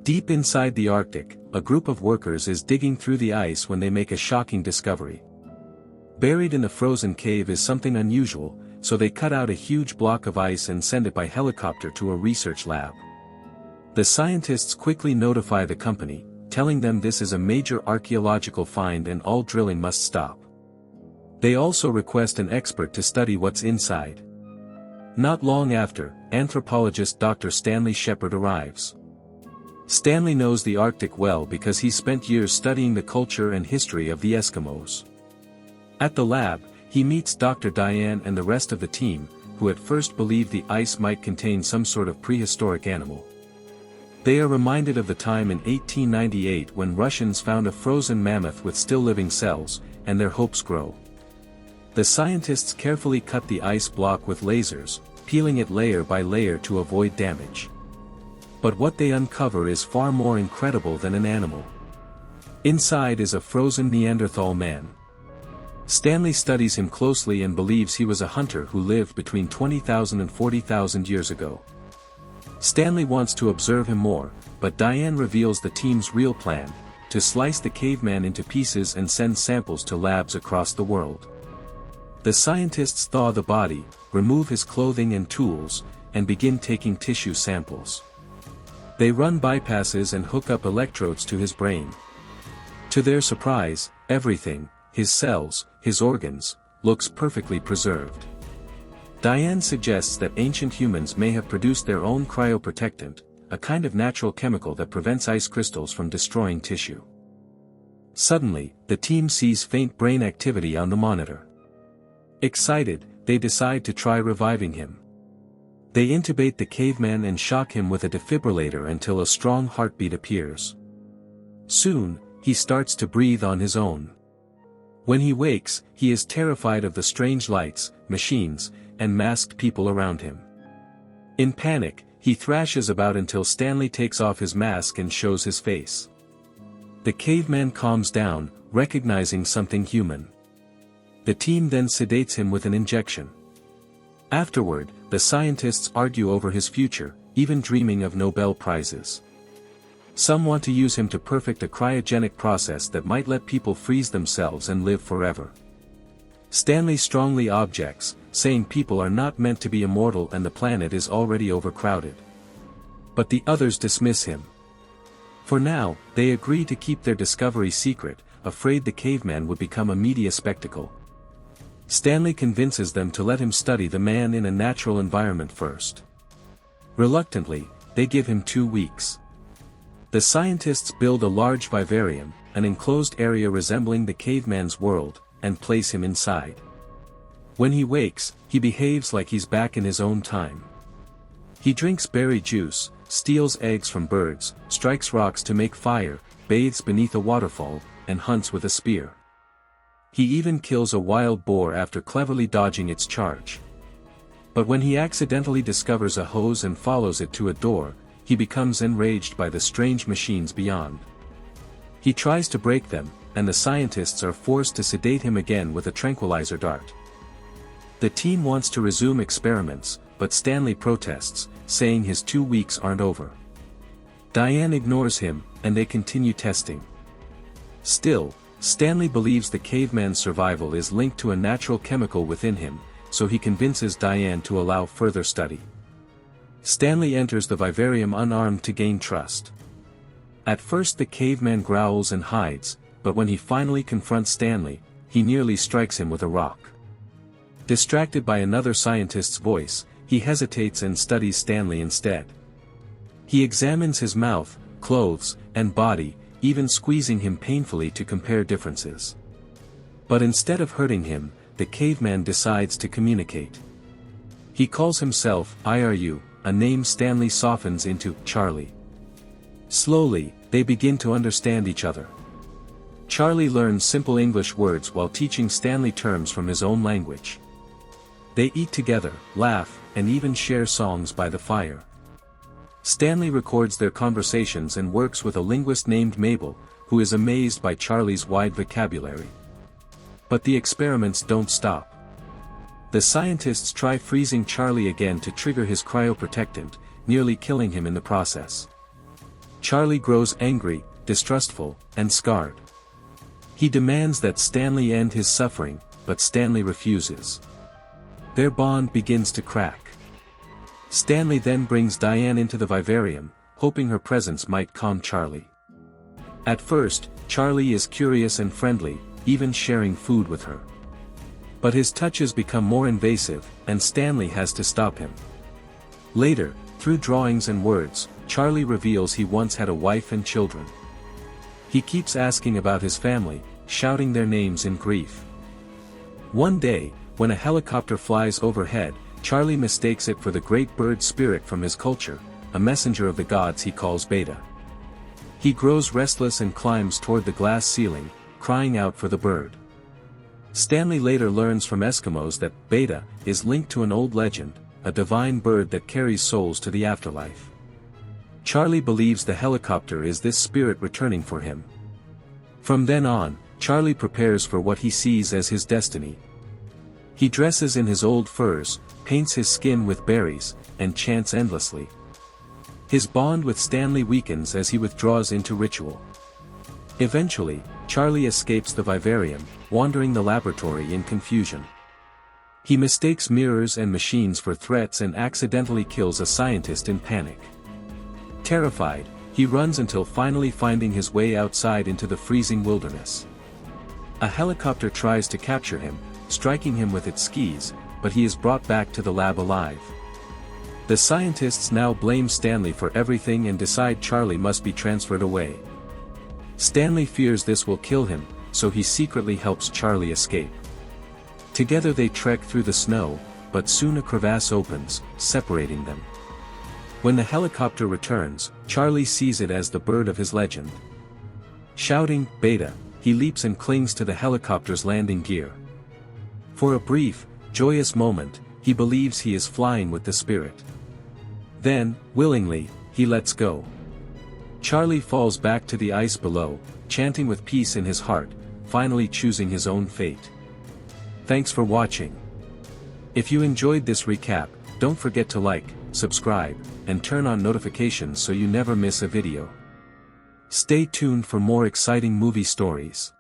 Deep inside the Arctic, a group of workers is digging through the ice when they make a shocking discovery. Buried in the frozen cave is something unusual, so they cut out a huge block of ice and send it by helicopter to a research lab. The scientists quickly notify the company, telling them this is a major archaeological find and all drilling must stop. They also request an expert to study what's inside. Not long after, anthropologist Dr. Stanley Shephard arrives. Stanley knows the Arctic well because he spent years studying the culture and history of the Eskimos. At the lab, he meets Dr. Diane and the rest of the team, who at first believed the ice might contain some sort of prehistoric animal. They are reminded of the time in 1898 when Russians found a frozen mammoth with still living cells, and their hopes grow. The scientists carefully cut the ice block with lasers, peeling it layer by layer to avoid damage. But what they uncover is far more incredible than an animal. Inside is a frozen Neanderthal man. Stanley studies him closely and believes he was a hunter who lived between 20,000 and 40,000 years ago. Stanley wants to observe him more, but Diane reveals the team's real plan, to slice the caveman into pieces and send samples to labs across the world. The scientists thaw the body, remove his clothing and tools, and begin taking tissue samples. They run bypasses and hook up electrodes to his brain. To their surprise, everything, his cells, his organs, looks perfectly preserved. Diane suggests that ancient humans may have produced their own cryoprotectant, a kind of natural chemical that prevents ice crystals from destroying tissue. Suddenly, the team sees faint brain activity on the monitor. Excited, they decide to try reviving him. They intubate the caveman and shock him with a defibrillator until a strong heartbeat appears. Soon, he starts to breathe on his own. When he wakes, he is terrified of the strange lights, machines, and masked people around him. In panic, he thrashes about until Stanley takes off his mask and shows his face. The caveman calms down, recognizing something human. The team then sedates him with an injection. Afterward, the scientists argue over his future, even dreaming of Nobel Prizes. Some want to use him to perfect a cryogenic process that might let people freeze themselves and live forever. Stanley strongly objects, saying people are not meant to be immortal and the planet is already overcrowded. But the others dismiss him. For now, they agree to keep their discovery secret, afraid the caveman would become a media spectacle. Stanley convinces them to let him study the man in a natural environment first. Reluctantly, they give him 2 weeks. The scientists build a large vivarium, an enclosed area resembling the caveman's world, and place him inside. When he wakes, he behaves like he's back in his own time. He drinks berry juice, steals eggs from birds, strikes rocks to make fire, bathes beneath a waterfall, and hunts with a spear. He even kills a wild boar after cleverly dodging its charge. But when he accidentally discovers a hose and follows it to a door, he becomes enraged by the strange machines beyond. He tries to break them, and the scientists are forced to sedate him again with a tranquilizer dart. The team wants to resume experiments, but Stanley protests, saying his 2 weeks aren't over. Diane ignores him, and they continue testing. Still, Stanley believes the caveman's survival is linked to a natural chemical within him, so he convinces Diane to allow further study. Stanley enters the vivarium unarmed to gain trust. At first the caveman growls and hides, but when he finally confronts Stanley, he nearly strikes him with a rock. Distracted by another scientist's voice, he hesitates and studies Stanley instead. He examines his mouth, clothes, and body, even squeezing him painfully to compare differences. But instead of hurting him, the caveman decides to communicate. He calls himself IRU, a name Stanley softens into Charlie. Slowly, they begin to understand each other. Charlie learns simple English words while teaching Stanley terms from his own language. They eat together, laugh, and even share songs by the fire. Stanley records their conversations and works with a linguist named Mabel, who is amazed by Charlie's wide vocabulary. But the experiments don't stop. The scientists try freezing Charlie again to trigger his cryoprotectant, nearly killing him in the process. Charlie grows angry, distrustful, and scarred. He demands that Stanley end his suffering, but Stanley refuses. Their bond begins to crack. Stanley then brings Diane into the vivarium, hoping her presence might calm Charlie. At first, Charlie is curious and friendly, even sharing food with her. But his touches become more invasive, and Stanley has to stop him. Later, through drawings and words, Charlie reveals he once had a wife and children. He keeps asking about his family, shouting their names in grief. One day, when a helicopter flies overhead, Charlie mistakes it for the great bird spirit from his culture, a messenger of the gods he calls Beta. He grows restless and climbs toward the glass ceiling, crying out for the bird. Stanley later learns from Eskimos that Beta is linked to an old legend, a divine bird that carries souls to the afterlife. Charlie believes the helicopter is this spirit returning for him. From then on, Charlie prepares for what he sees as his destiny. He dresses in his old furs, paints his skin with berries, and chants endlessly. His bond with Stanley weakens as he withdraws into ritual. Eventually, Charlie escapes the vivarium, wandering the laboratory in confusion. He mistakes mirrors and machines for threats and accidentally kills a scientist in panic. Terrified, he runs until finally finding his way outside into the freezing wilderness. A helicopter tries to capture him, striking him with its skis, but he is brought back to the lab alive. The scientists now blame Stanley for everything and decide Charlie must be transferred away. Stanley fears this will kill him, so he secretly helps Charlie escape. Together they trek through the snow, but soon a crevasse opens, separating them. When the helicopter returns, Charlie sees it as the bird of his legend. Shouting, "Beta," he leaps and clings to the helicopter's landing gear. For a brief, joyous moment, he believes he is flying with the spirit. Then, willingly, he lets go. Charlie falls back to the ice below, chanting with peace in his heart, finally choosing his own fate. Thanks for watching. If you enjoyed this recap, don't forget to like, subscribe, and turn on notifications so you never miss a video. Stay tuned for more exciting movie stories.